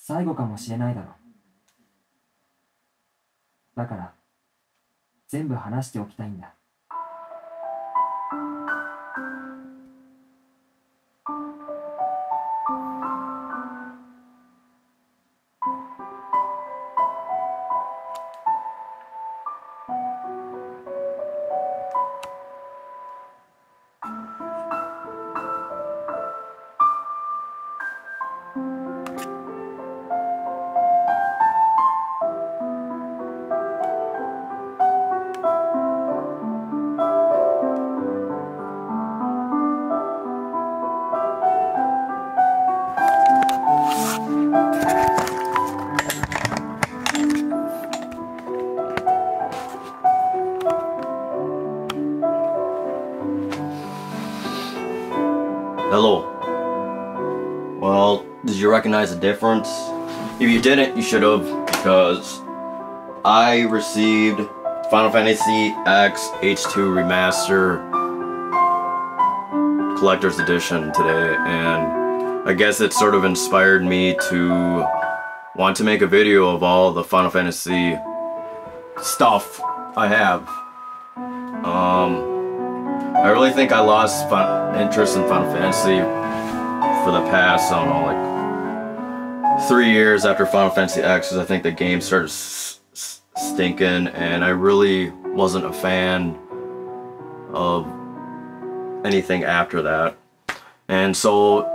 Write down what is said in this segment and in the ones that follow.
最後かもしれないだろ。だから全部話しておきたいんだ。Hello. Well, did you recognize the difference? If you didn't, you should have, because I received Final Fantasy X H2 Remaster Collector's Edition today, and I guess it sort of inspired me to want to make a video of all the Final Fantasy stuff I have. I really think I lost interest in Final Fantasy for the past, I don't know, like 3 years after Final Fantasy X, because I think the game started stinking, and I really wasn't a fan of anything after that. And so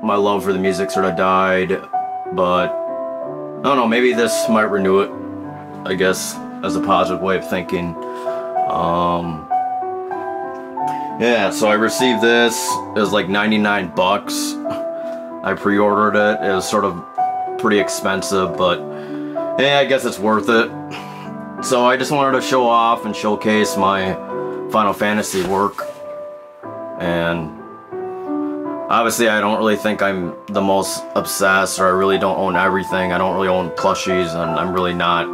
my love for the music sort of died, but I don't know, maybe this might renew it, I guess, as a positive way of thinking. Yeah, so I received this. It was like 99 bucks. I pre-ordered it. It was sort of pretty expensive, but yeah, I guess it's worth it. So I just wanted to show off and showcase my Final Fantasy work. And obviously I don't really think I'm the most obsessed, or I really don't own everything. I don't really own plushies, and I'm really not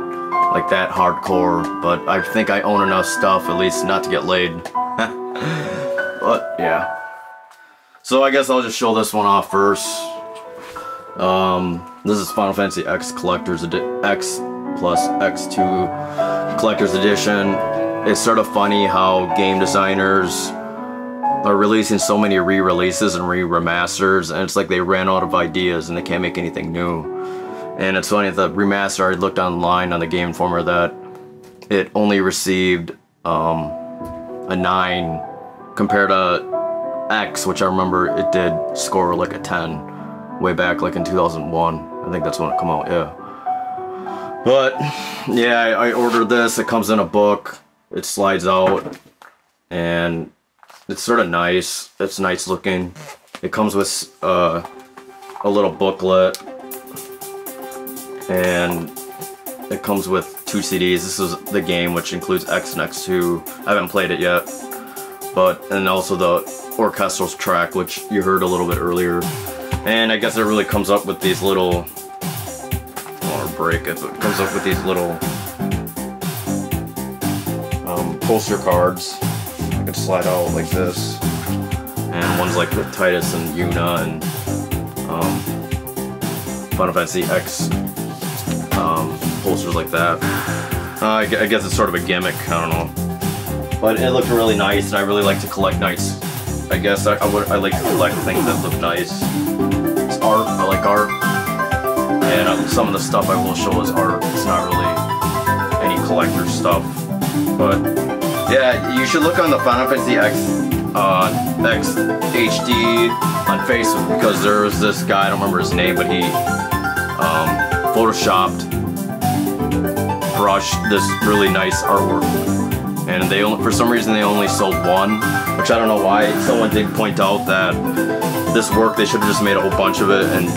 like that hardcore, but I think I own enough stuff, at least not to get laid. But yeah, so I guess I'll just show this one off first. This is Final Fantasy X Collector's X plus X2 Collector's Edition. It's sort of funny how game designers are releasing so many re-releases and re-remasters, and it's like they ran out of ideas and they can't make anything new. And it's funny, the remaster, I looked online on the Game Informer that it only received a 9 compared to X, which I remember it did score like a 10 way back like in 2001. I think that's when it came out, yeah. But yeah, I ordered this. It comes in a book. It slides out, and it's sort of nice. It's nice looking. It comes with a little booklet, and it comes with 2 CDs. This is the game, which includes X and X2. I haven't played it yet. And also the orchestral track, which you heard a little bit earlier. And I guess it really comes up with these little, or break it, but it comes up with these little poster cards. I can slide out like this. And one's like with Titus and Yuna and Final Fantasy X posters like that. I guess it's sort of a gimmick, I don't know. But it looked really nice, and I really like to collect nice. I guess I like to collect things that look nice. It's art, I like art. And some of the stuff I will show is art. It's not really any collector stuff. But yeah, you should look on the Final Fantasy X HD on Facebook, because there was this guy, I don't remember his name, but he photoshopped, brushed this really nice artwork. And they only, for some reason, they only sold 1, which I don't know why. Someone did point out that this work, they should have just made a whole bunch of it and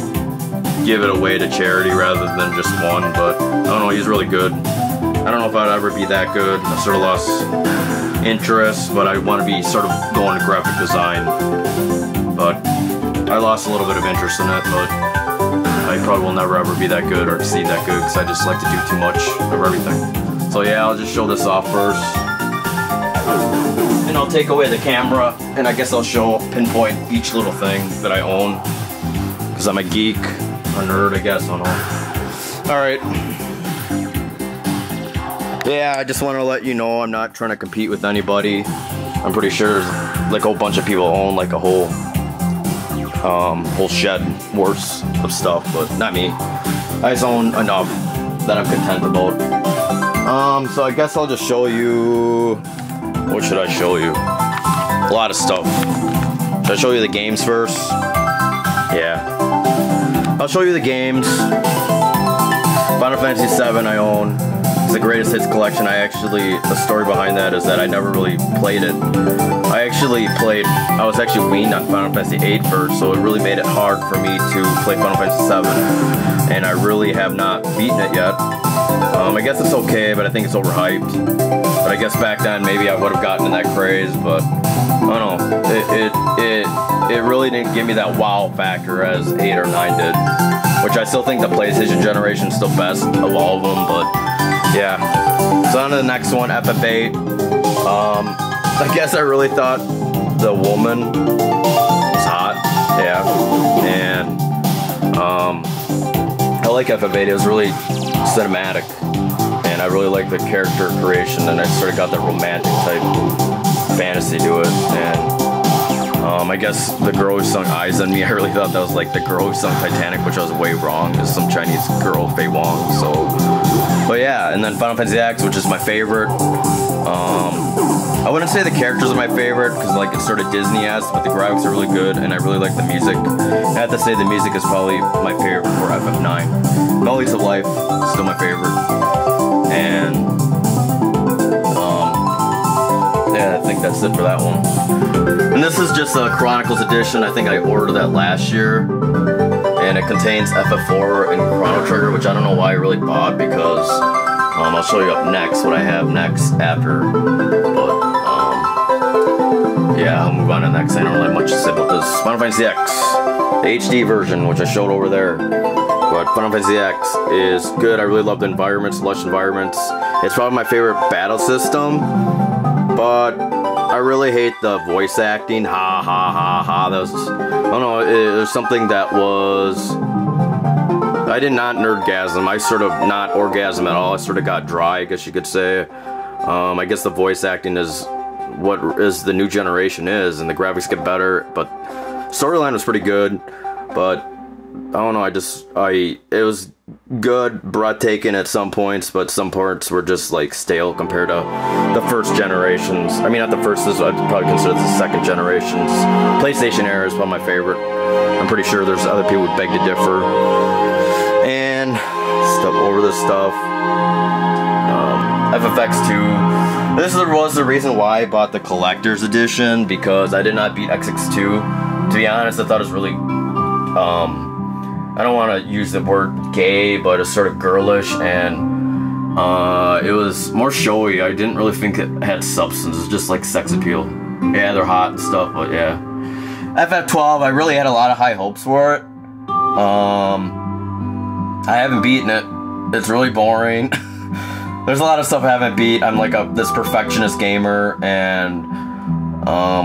give it away to charity rather than just 1. But I don't know, he's really good. I don't know if I'd ever be that good. I sort of lost interest, but I want to be sort of going to graphic design. But I lost a little bit of interest in it, but I probably will never ever be that good or exceed that good, because I just like to do too much of everything. So yeah, I'll just show this off first. And I'll take away the camera, and I guess I'll pinpoint each little thing that I own, because I'm a geek. nerd, I guess. I don't know. Alright. Yeah, I just want to let you know I'm not trying to compete with anybody. I'm pretty sure there's like a whole bunch of people own like a whole shed worth of stuff, but not me. I just own enough that I'm content about. So I guess I'll just show you. What should I show you? A lot of stuff. Should I show you the games first? Yeah. I'll show you the games. Final Fantasy VII I own. It's the greatest hits collection. The story behind that is that I never really played it. I was actually weaned on Final Fantasy VIII first, so it really made it hard for me to play Final Fantasy VII. And I really have not beaten it yet. I guess it's okay, but I think it's overhyped. But I guess back then maybe I would have gotten in that craze, but I don't know. It really didn't give me that wow factor as 8 or 9 did. Which I still think the PlayStation generation is still best of all of them, but yeah. So on to the next one, FF8. I guess I really thought the woman was hot. Yeah. And I like FF8. It was really cinematic. And I really like the character creation, and I sort of got that romantic type fantasy to it. And I guess the girl who sung Eyes on Me, I really thought that was like the girl who sung Titanic, which I was way wrong. It's some Chinese girl, Fei Wong, so. But yeah, and then Final Fantasy X, which is my favorite. I wouldn't say the characters are my favorite, because like it's sort of Disney-esque, but the graphics are really good, and I really like the music. I have to say the music is probably my favorite for FF9. Melodies of Life, still my favorite. And yeah, I think that's it for that one. And this is just a Chronicles edition. I think I ordered that last year. And it contains FF4 and Chrono Trigger, which I don't know why I really bought, because I'll show you up next what I have next after. But yeah, I'll move on to the next. I don't really have much to say about this. Final Fantasy X, the HD version, which I showed over there. But Final Fantasy X is good. I really love the environments, lush environments. It's probably my favorite battle system, but I really hate the voice acting. Ha ha ha ha. That was, I don't know, there's something that was, I did not nerdgasm. I sort of not orgasm at all. I sort of got dry, I guess you could say. I guess the voice acting is what is the new generation is, and the graphics get better, but storyline was pretty good, but I don't know, it was good, breathtaking at some points, but some parts were just like stale compared to the first generations. I mean, not the first, I'd probably consider this the second generations. PlayStation era is one of my favorite. I'm pretty sure there's other people who beg to differ. And stuff over this stuff. FFX2. This was the reason why I bought the collector's edition, because I did not beat XX2. To be honest, I thought it was really, I don't want to use the word gay, but it's sort of girlish, and it was more showy. I didn't really think it had substance. It was just like sex appeal. Yeah, they're hot and stuff, but yeah. FF12, I really had a lot of high hopes for it. I haven't beaten it. It's really boring. There's a lot of stuff I haven't beat. I'm like this perfectionist gamer, and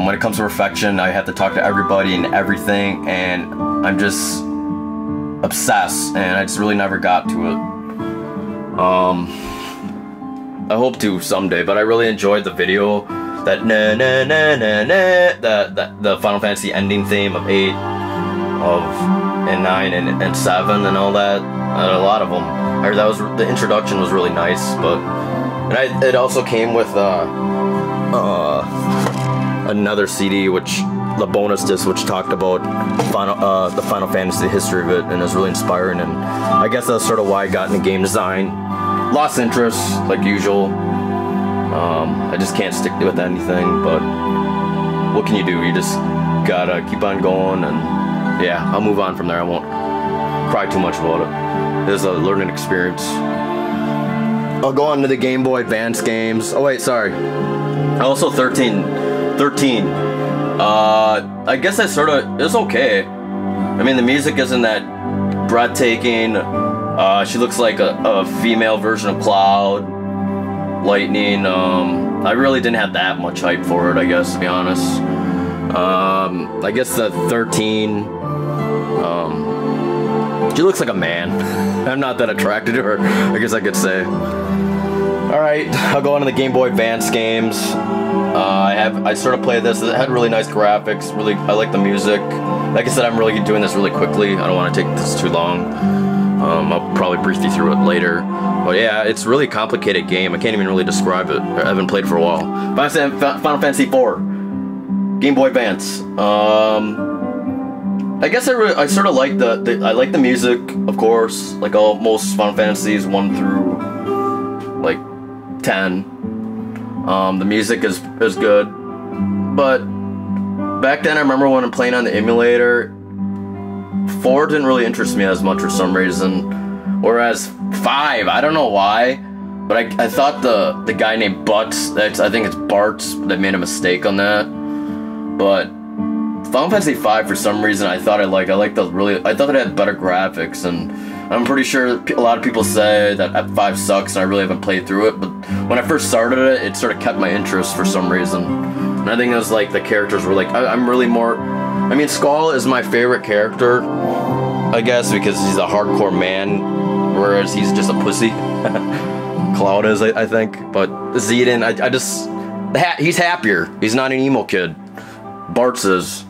when it comes to perfection, I have to talk to everybody and everything, and I'm just obsessed, and I just really never got to it. I hope to someday, but I really enjoyed the video. That na na na na na, the Final Fantasy ending theme of 8, and 9, and 7, and all that. A lot of them. That was the introduction was really nice, but it also came with another CD, which the bonus disc, which talked about the Final Fantasy history of it, and it was really inspiring. And I guess that's sort of why I got into game design. Lost interest, like usual. I just can't stick with anything, but what can you do? You just gotta keep on going, and yeah, I'll move on from there. I won't cry too much about it. It was a learning experience. I'll go on to the Game Boy Advance games. Oh wait, sorry. Also 13. I guess I sort of, it's okay. I mean, the music isn't that breathtaking. She looks like a female version of Cloud. Lightning. I really didn't have that much hype for it, I guess, to be honest. I guess the 13, She looks like a man. I'm not that attracted to her, I guess I could say. Alright, I'll go on to the Game Boy Advance games. I sort of played this. It had really nice graphics. Really, I like the music. Like I said, I'm really doing this really quickly. I don't want to take this too long. I'll probably breeze you through it later. But yeah, it's a really complicated game. I can't even really describe it. I haven't played for a while. Final Fantasy IV. Game Boy Advance. I guess I sort of like I like the music, of course. Like most Final Fantasies 1 through like 10. The music is good. But back then I remember when I'm playing on the emulator, 4 didn't really interest me as much for some reason. Whereas 5, I don't know why, but I thought the guy named Butts, I think it's Bart's, that made a mistake on that. But Final Fantasy V, for some reason, I thought I thought it had better graphics, and I'm pretty sure a lot of people say that F5 sucks, and I really haven't played through it, but when I first started it, it sort of kept my interest for some reason. And I think it was like the characters were like, I'm really more, I mean, Skull is my favorite character, I guess, because he's a hardcore man, whereas he's just a pussy. Cloud is, I think, but Zidane, he's happier. He's not an emo kid. Bart's is.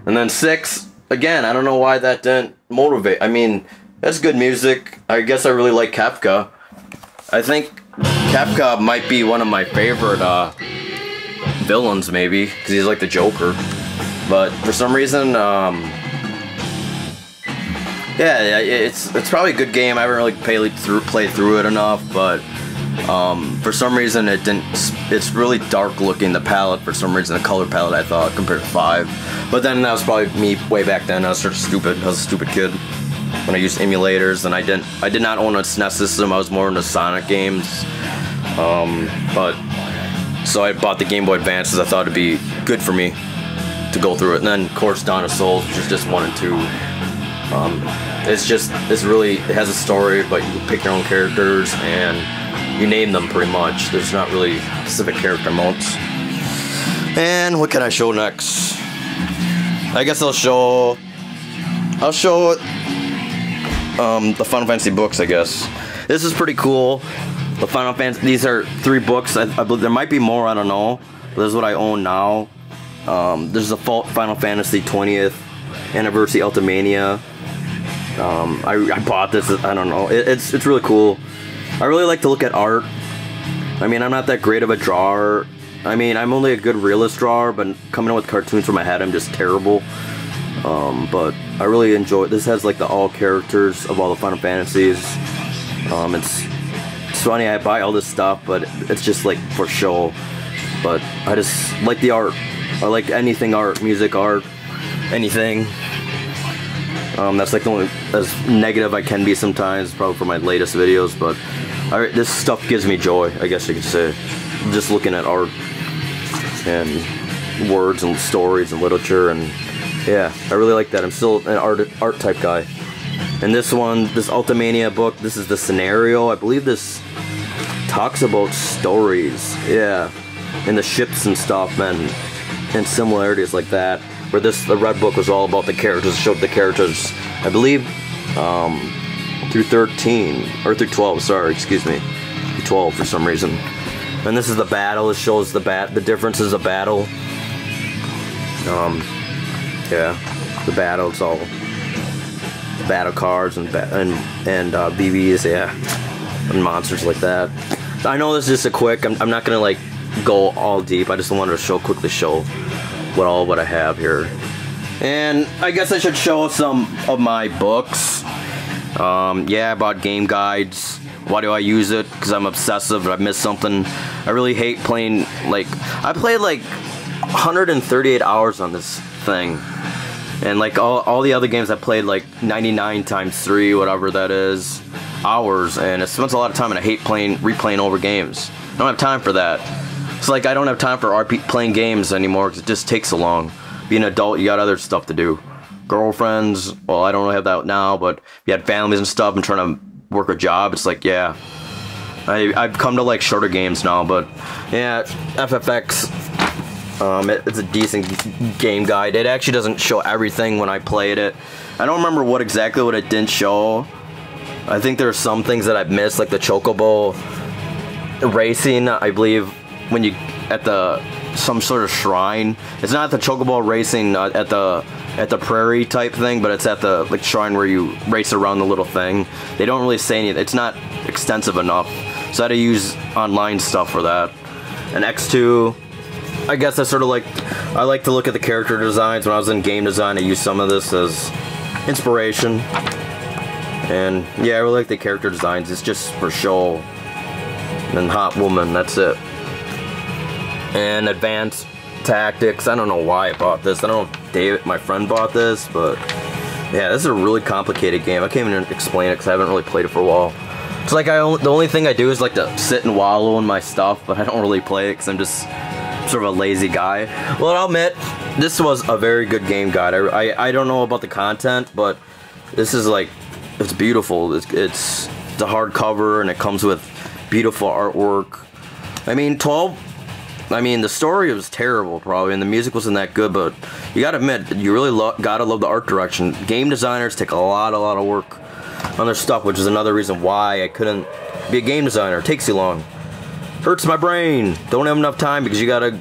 And then 6, again, I don't know why that didn't motivate. I mean, that's good music. I guess I really like Kefka. I think Kefka might be one of my favorite villains, maybe, because he's like the Joker. But for some reason, yeah, it's probably a good game. I haven't really played through it enough, but for some reason it didn't. It's really dark looking, the palette, for some reason, the color palette, I thought, compared to 5. But then that was probably me way back then. I was sort of stupid. I was a stupid kid when I used emulators, and I did not own a SNES system. I was more into Sonic games. So I bought the Game Boy Advance because I thought it'd be good for me to go through it. And then, of course, Dawn of Souls, which is just 1 and 2. It has a story, but you can pick your own characters and you name them pretty much. There's not really specific character modes. And what can I show next? I guess I'll show the Final Fantasy books, I guess. This is pretty cool. The Final Fantasy, these are 3 books. I believe there might be more, I don't know. But this is what I own now. There's a Final Fantasy 20th Anniversary Ultimania. I bought this, I don't know, it's really cool. I really like to look at art. I mean, I'm not that great of a drawer. I mean, I'm only a good realist drawer, but coming up with cartoons from my head, I'm just terrible. But I really enjoy it. This has like all characters of all the Final Fantasies. It's funny, I buy all this stuff, but it's just like for show. But I just like the art. I like anything art, music, art, anything. That's like the only as negative I can be sometimes, probably for my latest videos, but this stuff gives me joy, I guess you could say. Just looking at art and words and stories and literature, and yeah, I really like that. I'm still an art type guy. And this Ultimania book, this is the scenario. I believe this talks about stories, yeah, and the ships and stuff, man, and similarities like that. Where the red book was all about the characters, showed the characters, I believe, through 13, or through 12, sorry, excuse me, through 12 for some reason. And this is the battle, it shows the differences of battle. Yeah, the battle, it's all battle cards and BBs, yeah, and monsters like that. I know this is just a quick, I'm not gonna like go all deep, I just wanted to quickly show what I have here. And I guess I should show some of my books. Yeah, I bought game guides. Why do I use it? Because I'm obsessive. If I miss something, I really hate playing. Like, I played like 138 hours on this thing, and like all the other games I played like 99 times 3, whatever that is, hours, and it spends a lot of time, and I hate replaying over games. I don't have time for that. It's like I don't have time for playing games anymore because it just takes so long. Being an adult, you got other stuff to do. Girlfriends, well, I don't really have that now, but if you had families and stuff and trying to work a job, it's like, yeah. I've come to like shorter games now, but yeah, FFX It's a decent game guide. It actually doesn't show everything when I played it. I don't remember what it didn't show. I think there are some things that I've missed, like the chocobo racing. I believe when you at some sort of shrine. It's not the chocobo racing at the prairie type thing, but it's at the shrine where you race around the little thing. They don't really say anything. It's not extensive enough, so I had to use online stuff for that. And X2, I guess I like to look at the character designs. When I was in game design, I used some of this as inspiration. And yeah, I really like the character designs. It's just for show. And Hot Woman, that's it. And Advanced Tactics, I don't know why I bought this. I don't know if David, my friend, bought this, but yeah, this is a really complicated game. I can't even explain it because I haven't really played it for a while. It's like the only thing I do is like to sit and wallow in my stuff, but I don't really play it because I'm just sort of a lazy guy. Well, I'll admit, this was a very good game guide. I don't know about the content, but this is like, it's beautiful. It's the hardcover, and it comes with beautiful artwork. I mean, the story was terrible probably, and the music wasn't that good, but you gotta admit, you really gotta love the art direction. Game designers take a lot of work on their stuff, which is another reason why I couldn't be a game designer. It takes too long. Hurts my brain. Don't have enough time because you gotta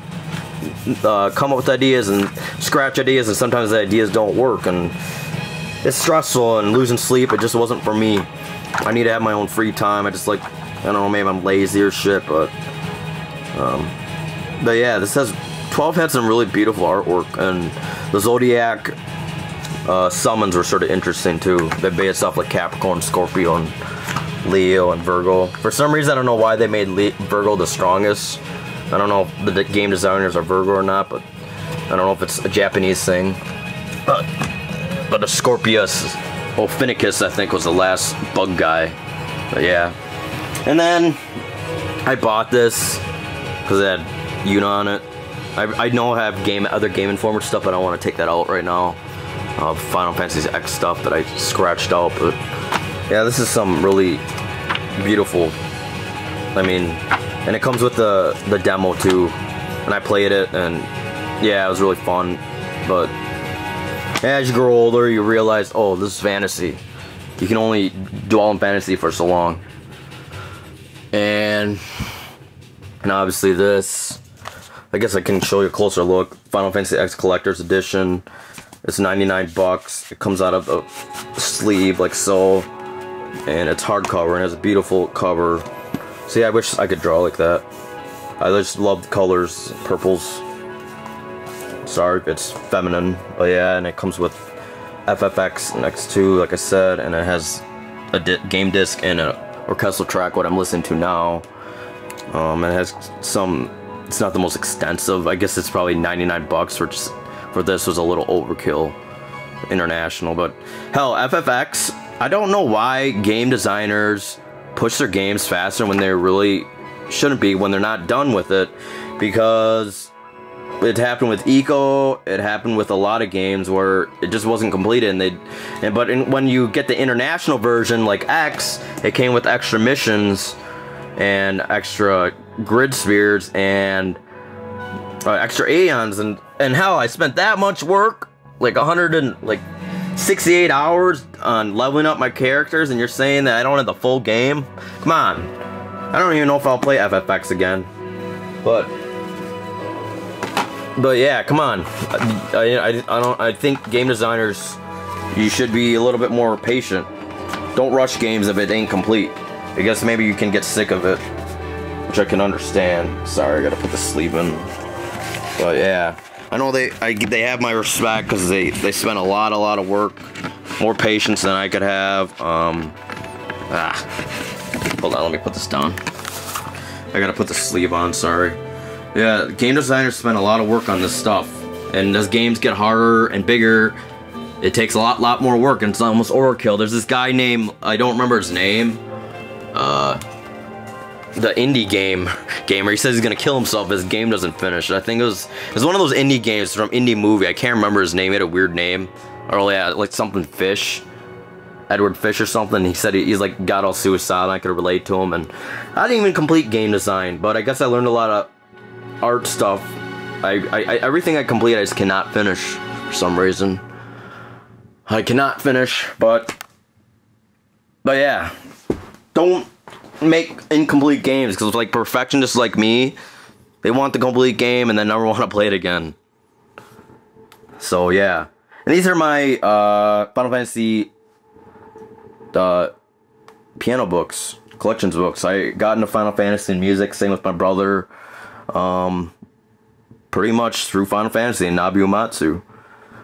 come up with ideas and scratch ideas, and sometimes the ideas don't work, and it's stressful, and losing sleep, it just wasn't for me. I need to have my own free time. I don't know, maybe I'm lazy or shit, but yeah, this has 12 had some really beautiful artwork, and the Zodiac summons were sort of interesting too. They based off like Capricorn, Scorpio, and Leo, and Virgo. For some reason, I don't know why they made Virgo the strongest. I don't know if the game designers are Virgo or not, but I don't know if it's a Japanese thing. But the Scorpius, Ophinicus, I think, was the last bug guy. But yeah. And then I bought this because it had Yuna on it. I know I have other Game Informer stuff, but I don't want to take that out right now. Final Fantasy X stuff that I scratched out, but yeah, this is some really beautiful. I mean, and it comes with the demo too, and I played it, and yeah, it was really fun. But as you grow older, you realize, oh, this is fantasy. You can only dwell in fantasy for so long. And obviously this, I guess I can show you a closer look. Final Fantasy X Collector's Edition. It's 99 bucks. It comes out of a sleeve like so. And it's hardcover and has a beautiful cover. See, I wish I could draw like that. I just love the colors, purples. Sorry if it's feminine, but yeah, and it comes with FFX and X2, like I said, and it has a game disc and an orchestral track, what I'm listening to now. And it has some, it's not the most extensive. I guess it's probably 99 bucks for this was a little overkill international, but hell, FFX, I don't know why game designers push their games faster when they really shouldn't be, when they're not done with it, because it happened with Eco, it happened with a lot of games where it just wasn't completed, and when you get the international version like X, it came with extra missions and extra grid spheres and extra aeons, and hell, I spent that much work, like 168 hours on leveling up my characters, and you're saying that I don't have the full game? Come on. I don't even know if I'll play FFX again. But yeah, come on. I think game designers, you should be a little bit more patient. Don't rush games if it ain't complete. I guess maybe you can get sick of it, which I can understand. Sorry, I gotta put the sleeve in. But yeah, I know they have my respect because they spent a lot of work, more patience than I could have. Hold on, let me put this down. I gotta put the sleeve on. Sorry. Yeah, game designers spend a lot of work on this stuff, and as games get harder and bigger, it takes a lot more work, and it's almost overkill. There's this guy named, I don't remember his name, the indie gamer. He says he's gonna kill himself if his game doesn't finish. I think it was one of those indie games from Indie Movie. I can't remember his name. He had a weird name, or yeah, like something Fish. Edward Fish or something. He said he's like got all suicidal, and I could relate to him, and I didn't even complete game design, but I guess I learned a lot of art stuff everything I complete, I just cannot finish for some reason. I cannot finish, but yeah, don't make incomplete games, because like perfectionists like me, they want the complete game and then never want to play it again. So yeah, and these are my Final Fantasy piano books, collections books. I got into Final Fantasy and music, same with my brother, pretty much through Final Fantasy and Nabu-Umatsu.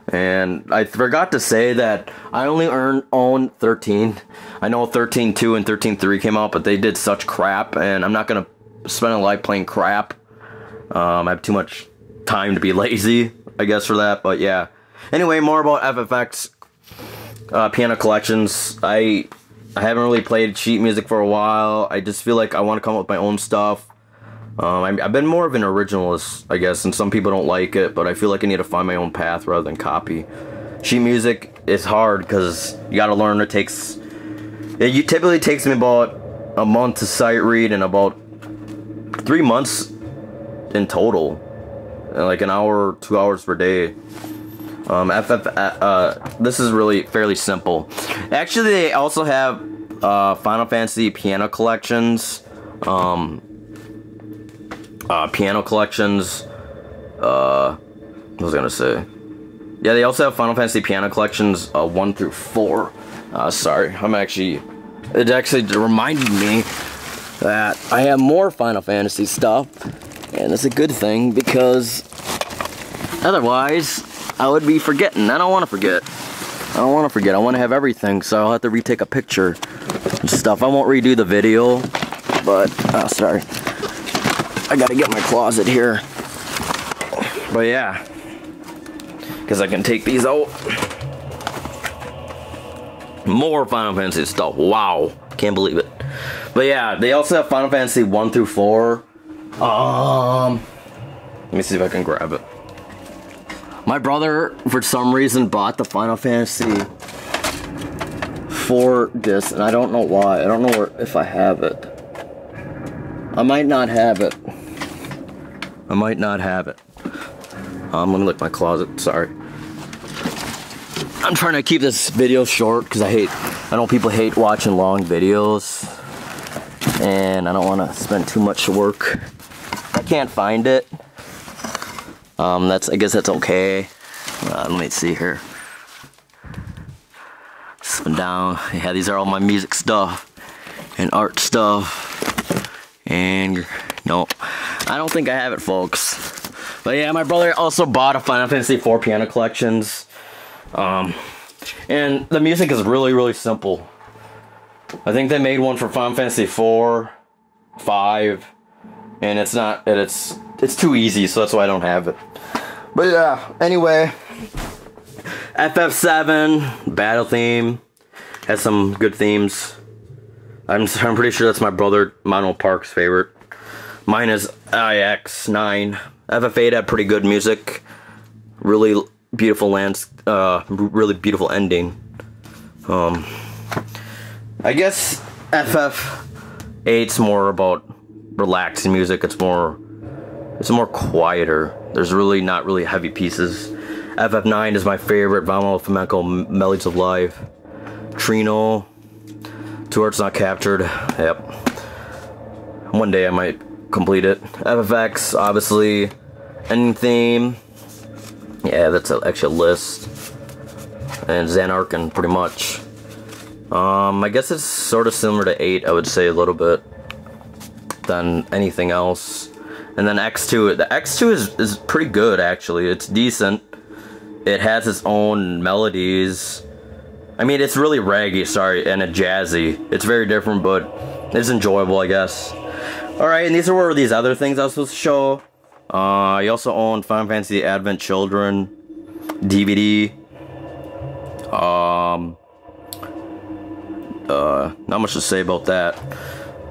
And I forgot to say that I only own 13. I know 13.2 and 13.3 came out, but they did such crap, and I'm not gonna spend a life playing crap. I have too much time to be lazy, I guess, for that. But yeah. Anyway, more about FFX piano collections. I haven't really played sheet music for a while. I just feel like I want to come up with my own stuff. I've been more of an originalist, I guess, and some people don't like it, but I feel like I need to find my own path rather than copy. Sheet music is hard because you got to learn. It typically takes me about a month to sight read and about 3 months in total, and like an hour, 2 hours per day. This is really fairly simple. Actually, they also have Final Fantasy piano collections. What was I gonna say? Yeah, they also have Final Fantasy piano collections 1 through 4. Sorry, it actually reminded me that I have more Final Fantasy stuff, and it's a good thing because otherwise I would be forgetting. I don't want to forget. I want to have everything, so I'll have to retake a picture and stuff. I won't redo the video, but sorry. I gotta get my closet here. But yeah, because I can take these out. More Final Fantasy stuff. Wow, can't believe it. But yeah, they also have Final Fantasy 1 through 4. Let me see if I can grab it. My brother, for some reason, bought the Final Fantasy 4 disc, and I don't know why. I don't know if I have it. I might not have it. I'm gonna look my closet, sorry. I'm trying to keep this video short because I know people hate watching long videos, and I don't want to spend too much work. I can't find it. I guess that's okay. Let me see here. Spin down. Yeah, these are all my music stuff and art stuff. And no, I don't think I have it, folks. But yeah, my brother also bought a Final Fantasy 4 piano collections. And the music is really, really simple. I think they made one for Final Fantasy 4, 5, and it's too easy, so that's why I don't have it. But yeah, anyway, FF7 battle theme has some good themes. I'm pretty sure that's my brother CheonHoPark's favorite. Mine is IX9. FF8 had pretty good music. Really beautiful really beautiful ending. I guess FF8's more about relaxing music. It's more quieter. There's really not really heavy pieces. FF9 is my favorite. Vamo Flamenco Melodies of Life. Trino. Two Hearts Not Captured. Yep. One day I might complete it. FFX, obviously. Ending theme. Yeah, that's actually a list. And Xanarkin, pretty much. I guess it's sort of similar to 8, I would say, a little bit, than anything else. And then X2. The X2 is pretty good, actually. It's decent. It has its own melodies. I mean, it's really raggy, sorry, and jazzy. It's very different, but it's enjoyable, I guess. Alright, and these are these other things I was supposed to show. I also own Final Fantasy Advent Children DVD. Not much to say about that.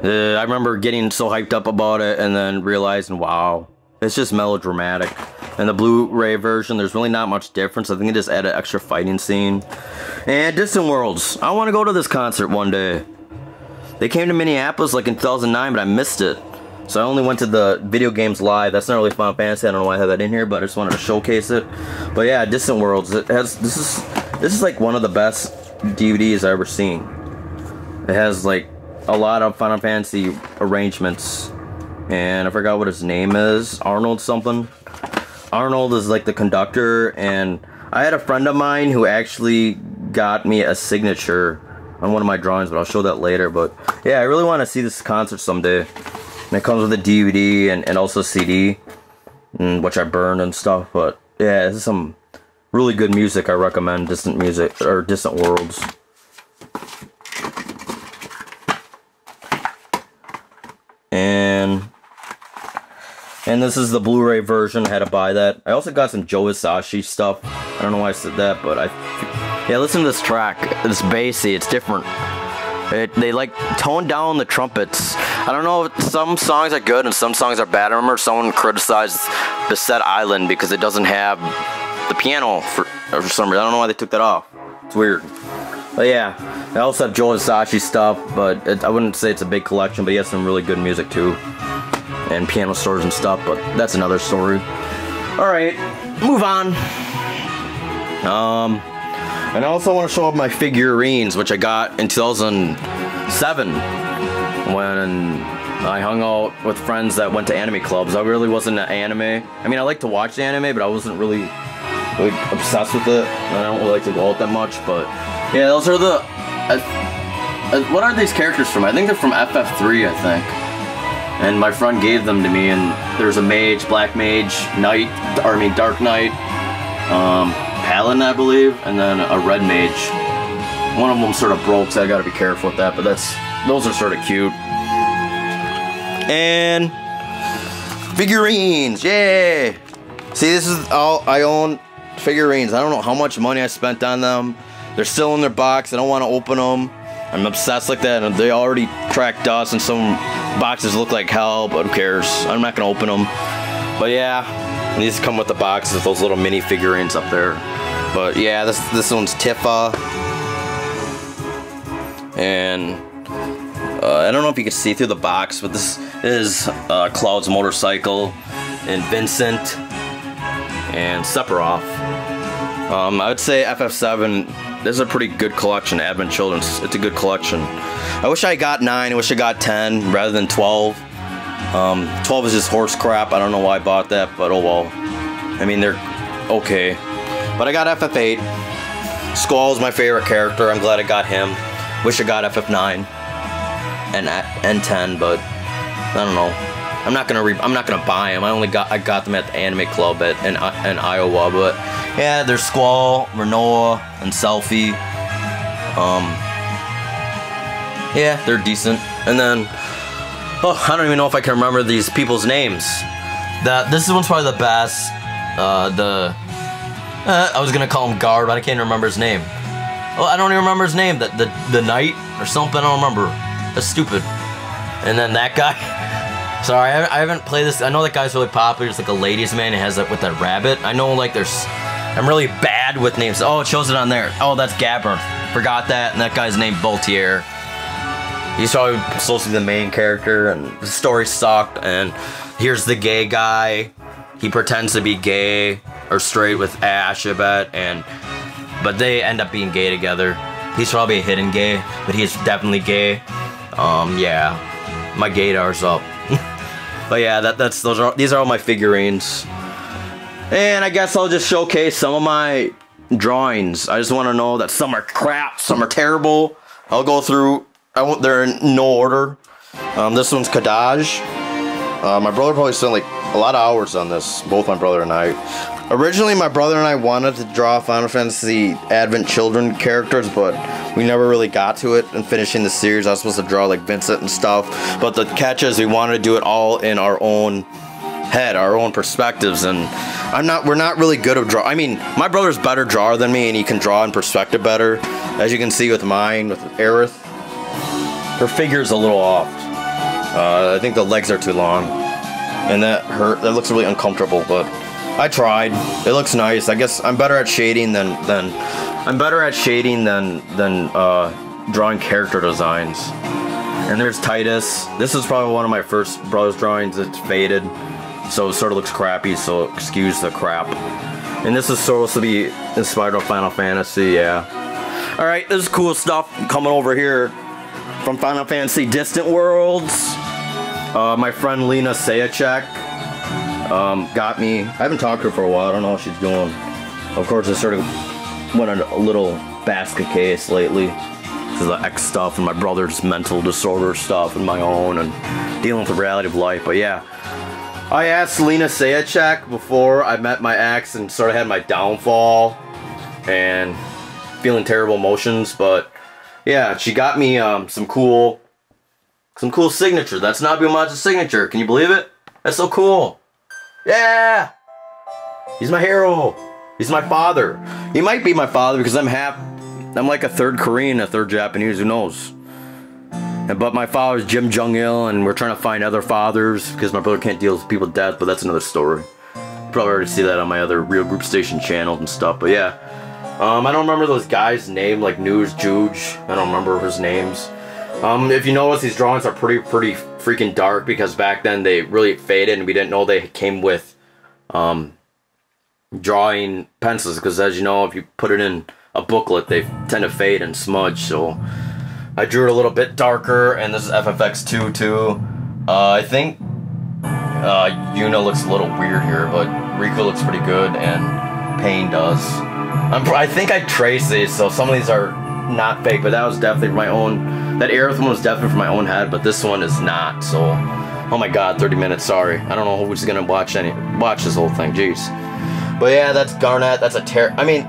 I remember getting so hyped up about it and then realizing, wow, it's just melodramatic. And the Blu-ray version, there's really not much difference. I think they just added an extra fighting scene. And Distant Worlds. I want to go to this concert one day. They came to Minneapolis like in 2009, but I missed it. So I only went to the video games live. That's not really Final Fantasy. I don't know why I have that in here, but I just wanted to showcase it. But yeah, Distant Worlds. This is like one of the best DVDs I've ever seen. It has like a lot of Final Fantasy arrangements, and I forgot what his name is. Arnold something. Arnold is like the conductor, and I had a friend of mine who actually got me a signature on one of my drawings, but I'll show that later. But yeah, I really want to see this concert someday. And it comes with a DVD and also CD, which I burned and stuff. But yeah, this is some really good music. I recommend Distant Music or Distant Worlds. And this is the Blu-ray version. I had to buy that. I also got some Joe Hisaishi stuff. I don't know why I said that, but yeah, listen to this track. It's bassy. It's different. They like tone down the trumpets. I don't know if some songs are good and some songs are bad. I remember someone criticized Beset Island because it doesn't have the piano for some reason. I don't know why they took that off. It's weird. But yeah, I also have Joe Hisaishi stuff, but I wouldn't say it's a big collection, but he has some really good music too. And piano stores and stuff, but that's another story. Alright, move on. And I also want to show off my figurines, which I got in 2007 when I hung out with friends that went to anime clubs. I really wasn't an anime. I mean, I like to watch the anime, but I wasn't really obsessed with it. I don't really like to go out that much, but yeah, those are the... what are these characters from? I think they're from FF3, I think. And my friend gave them to me, and there's a mage, black mage, knight, dark knight, paladin, I believe, and then a red mage. One of them sort of broke, so I gotta be careful with that, but those are sort of cute. And figurines, yay! See, this is all I own, figurines. I don't know how much money I spent on them. They're still in their box. I don't want to open them. I'm obsessed like that, and they already track dust, and some boxes look like hell, but who cares? I'm not gonna open them. But yeah, these come with the boxes, those little mini figurines up there. But yeah, this one's Tifa, and I don't know if you can see through the box, but this is Cloud's motorcycle, and Vincent, and Sephiroth. I would say FF7. This is a pretty good collection, Advent Children's. It's a good collection. I wish I got 9, I wish I got 10 rather than 12. 12 is just horse crap. I don't know why I bought that, but oh well. I mean, they're okay. But I got FF8. Squall's my favorite character. I'm glad I got him. Wish I got FF9 and 10, but I don't know. I'm not gonna buy them. I got them at the anime club in Iowa, but yeah, there's Squall, Renoa, and Selfie. Yeah, they're decent. And then, I don't even know if I can remember these people's names. This one's probably the best. I was gonna call him Guard, but I can't remember his name. Oh, I don't even remember his name. The Knight or something. I don't remember. That's stupid. And then that guy. Sorry, I haven't played this. I know that guy's really popular. It's like a ladies' man. It has that with that rabbit. I know like I'm really bad with names. Oh, it shows it on there. Oh, that's Gabber. Forgot that. And that guy's named Boltier. He's probably supposed to be the main character, and the story sucked. And here's the gay guy. He pretends to be gay or straight with Ash, I bet, but they end up being gay together. He's probably a hidden gay, but he's definitely gay. Yeah, my gaydar's up. But yeah, these are all my figurines. And I guess I'll just showcase some of my drawings. I just want to know that some are crap, some are terrible. I'll go through. They're in no order. This one's Kadaj. My brother probably spent like a lot of hours on this. Both my brother and I. Originally, my brother and I wanted to draw Final Fantasy Advent Children characters, but we never really got to it in finishing the series. I was supposed to draw like Vincent and stuff, but the catch is we wanted to do it all in our own head, our own perspectives, and we're not really good at draw. I mean, my brother's a better drawer than me, and he can draw in perspective better. As you can see with mine, with Aerith, her figure's a little off. I think the legs are too long, and that looks really uncomfortable, but I tried. It looks nice. I guess I'm better at shading than drawing character designs. And there's TraVisT. This is probably one of my first Brothers drawings. It's faded, so it sort of looks crappy, so excuse the crap. And this is supposed to be inspired of Final Fantasy, yeah. Alright, this is cool stuff coming over here from Final Fantasy Distant Worlds. My friend Lena Sayachek got me. I haven't talked to her for a while. I don't know how she's doing. Of course, I sort of went on a little basket case lately because of the X stuff and my brother's mental disorder stuff and my own and dealing with the reality of life. But yeah, I asked Lena Sayachek before I met my ex and sort of had my downfall and feeling terrible emotions. But yeah, she got me some cool signatures. That's Nabuma's signature. Can you believe it? That's so cool. Yeah! He's my hero. He's my father. He might be my father because I'm like a third Korean, a third Japanese, who knows? But my father's Kim Jong-il, and we're trying to find other fathers because my brother can't deal with people's death, but that's another story. You probably already see that on my other Real Group Station channels and stuff, but yeah. I don't remember those guys' name, like News Juge. I don't remember his names. If you notice, these drawings are pretty freaking dark because back then they really faded and we didn't know they came with drawing pencils, because as you know, if you put it in a booklet, they tend to fade and smudge. So I drew it a little bit darker, and this is FFX2 too. I think Yuna looks a little weird here, but Riku looks pretty good, and Pain does. I think I traced these, so some of these are not fake, but that was definitely my own. That Aerith one was definitely from my own head, but this one is not. So, oh my God, 30 minutes. Sorry, I don't know who's gonna watch this whole thing. Jeez. But yeah, that's Garnet. That's I mean,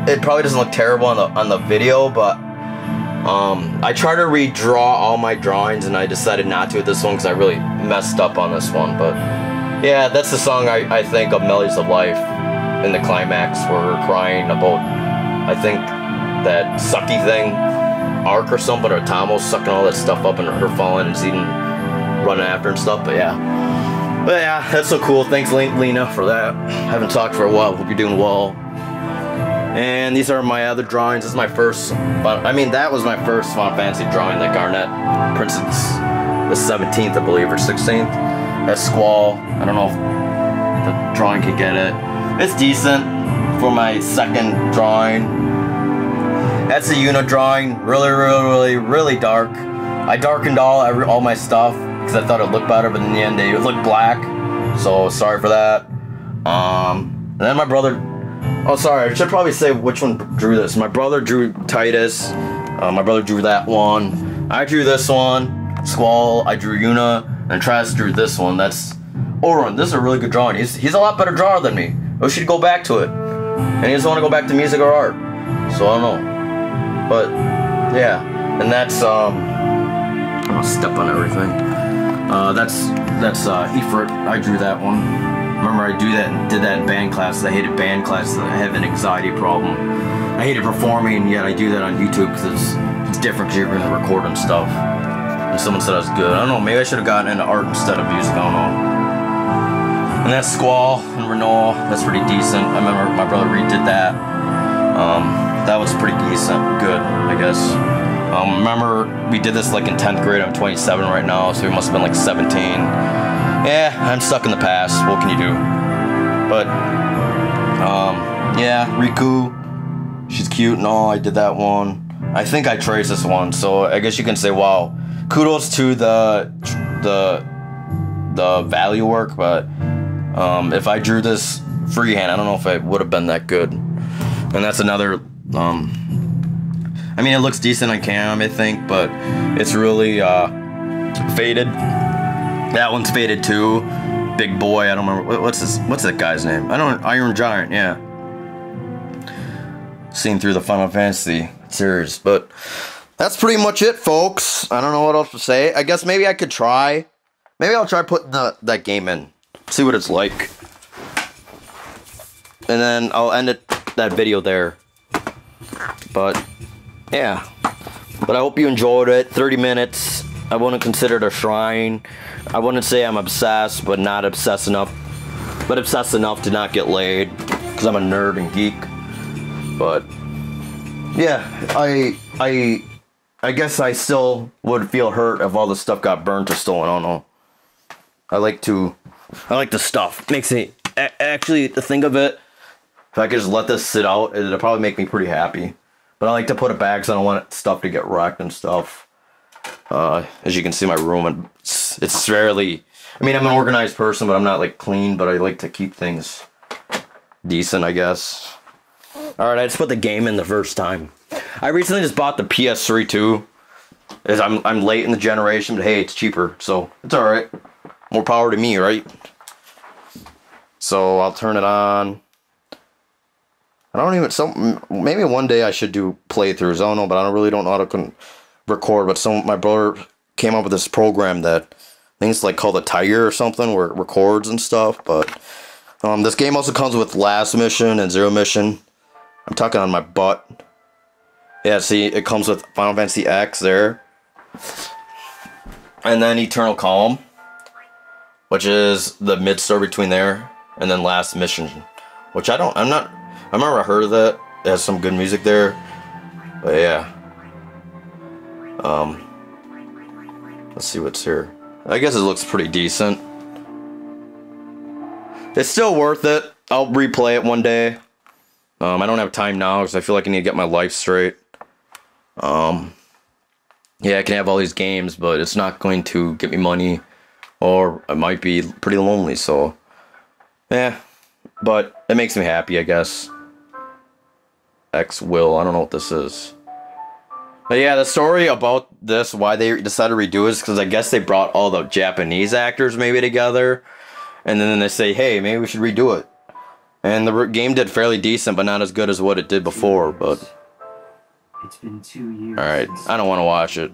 it probably doesn't look terrible on the video, but I try to redraw all my drawings, and I decided not to with this one because I really messed up on this one. But yeah, that's the song I think of, Melodies of Life. In the climax, we're crying about, I think, that sucky thing, Arc or something, or Tomo's sucking all that stuff up and her falling and Zeden running after and stuff. But yeah, that's so cool. Thanks, Lena, for that. Haven't talked for a while. Hope you're doing well. And these are my other drawings. This is my first, that was my first Final Fantasy drawing, the Garnet Princess, the 17th, I believe, or 16th. That's Squall. I don't know if the drawing can get it. It's decent for my second drawing. That's a Yuna drawing. Really dark. I darkened all my stuff because I thought it looked better, but in the end they looked black. So sorry for that. And then my brother. Oh, sorry. I should probably say which one drew this. My brother drew TraVisT. My brother drew that one. I drew this one. Squall. I drew Yuna, and TraVisT drew this one. That's Oren. This is a really good drawing. He's a lot better drawer than me. We should go back to it. And he doesn't want to go back to music or art. So I don't know. But yeah. And that's I'm gonna step on everything. That's Ifrit. I drew that one. Remember, I did that in band classes. I hated band classes. I have an anxiety problem. I hated performing, yet I do that on YouTube because it's different because you're going to record and stuff. And someone said I was good. I don't know, maybe I should have gotten into art instead of music. I don't know. And that's Squall and Renault. That's pretty decent. I remember my brother redid that. That was pretty decent. Good, I guess. Remember, we did this like in 10th grade. I'm 27 right now, so we must have been like 17. Yeah, I'm stuck in the past. What can you do? But, yeah, Riku. She's cute and all. I did that one. I think I traced this one, so I guess you can say, wow, kudos to the value work, but if I drew this freehand, I don't know if it would have been that good. And that's another, I mean, it looks decent on cam, I think, but it's really faded. That one's faded too. Big Boy, I don't remember, what's that guy's name? Iron Giant, yeah. Seen through the Final Fantasy series, but that's pretty much it, folks. I don't know what else to say. I guess maybe I could try. Maybe I'll try putting that game in. See what it's like. And then I'll end that video there. But, yeah. But I hope you enjoyed it. 30 minutes. I wouldn't consider it a shrine. I wouldn't say I'm obsessed, but not obsessed enough. But obsessed enough to not get laid. Because I'm a nerd and geek. But, yeah. I guess I still would feel hurt if all the stuff got burnt or stolen. I don't know. I like the stuff. Makes me, actually, to think of it, if I could just let this sit out, it'd probably make me pretty happy. But I like to put it back because I don't want stuff to get wrecked and stuff. As you can see, my room, it's rarely, I mean, I'm an organized person, but I'm not like clean, but I like to keep things decent, I guess. Alright, I just put the game in the first time. I recently just bought the PS3 too. I'm late in the generation, but hey, it's cheaper, so it's alright. More power to me, right? So I'll turn it on. I don't even, maybe one day I should do playthroughs. I don't know, but I really don't know how to record. But my brother came up with this program that I think it's like called a Tiger or something, where it records and stuff. But this game also comes with Last Mission and Zero Mission. I'm talking on my butt. Yeah, see, it comes with Final Fantasy X there. And then Eternal Calm, which is the mid-story between there, and then Last Mission, which I remember I heard of that. It has some good music there. But yeah. Let's see what's here. I guess it looks pretty decent. It's still worth it. I'll replay it one day. I don't have time now because I feel like I need to get my life straight. Yeah, I can have all these games, but it's not going to get me money, or I might be pretty lonely, so yeah, but it makes me happy, I guess. Will, I don't know what this is. But yeah, the story about this, why they decided to redo it, is because I guess they brought all the Japanese actors maybe together, and then they say, hey, maybe we should redo it. And the game did fairly decent, but not as good as what it did before, but It's been 2 years. Alright, I don't want to watch it.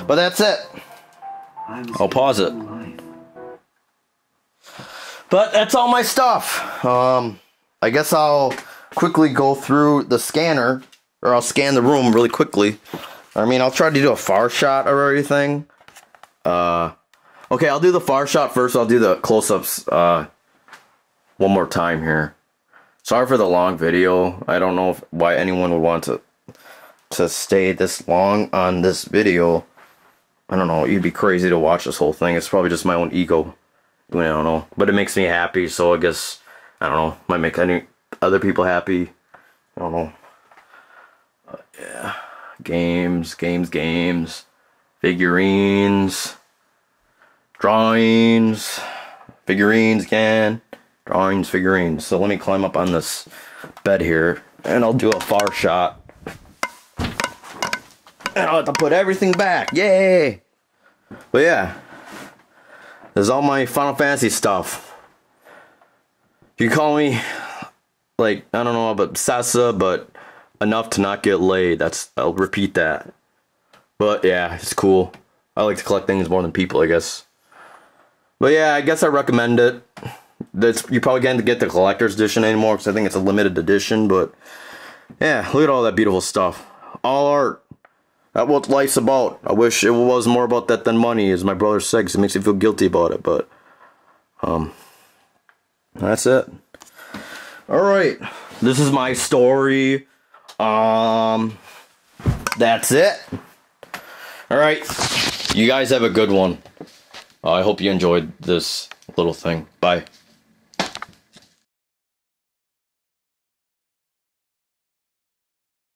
But that's it. I'll pause it. But that's all my stuff. I guess I'll quickly go through the scanner, or I'll scan the room really quickly. I mean, I'll try to do a far shot of everything. Okay, I'll do the far shot first. I'll do the close-ups one more time here. Sorry for the long video. I don't know why anyone would want to stay this long on this video. I don't know, you'd be crazy to watch this whole thing. It's probably just my own ego. I don't know, but it makes me happy, so I guess, I don't know, might make any other people happy. I don't know. Yeah, games, figurines, drawings, figurines again, drawings, figurines. So let me climb up on this bed here, and I'll do a far shot. And I'll have to put everything back. Yay! But yeah, there's all my Final Fantasy stuff. You can call me, like, I don't know about obsessive, but enough to not get laid. I'll repeat that. But yeah, it's cool. I like to collect things more than people, I guess. But yeah, I guess I recommend it. You probably can't get the collector's edition anymore because I think it's a limited edition. But yeah, look at all that beautiful stuff. All art. That's what life's about. I wish it was more about that than money, as my brother said, because it makes me feel guilty about it, but that's it. Alright, this is my story. That's it. Alright, you guys have a good one. I hope you enjoyed this little thing. Bye.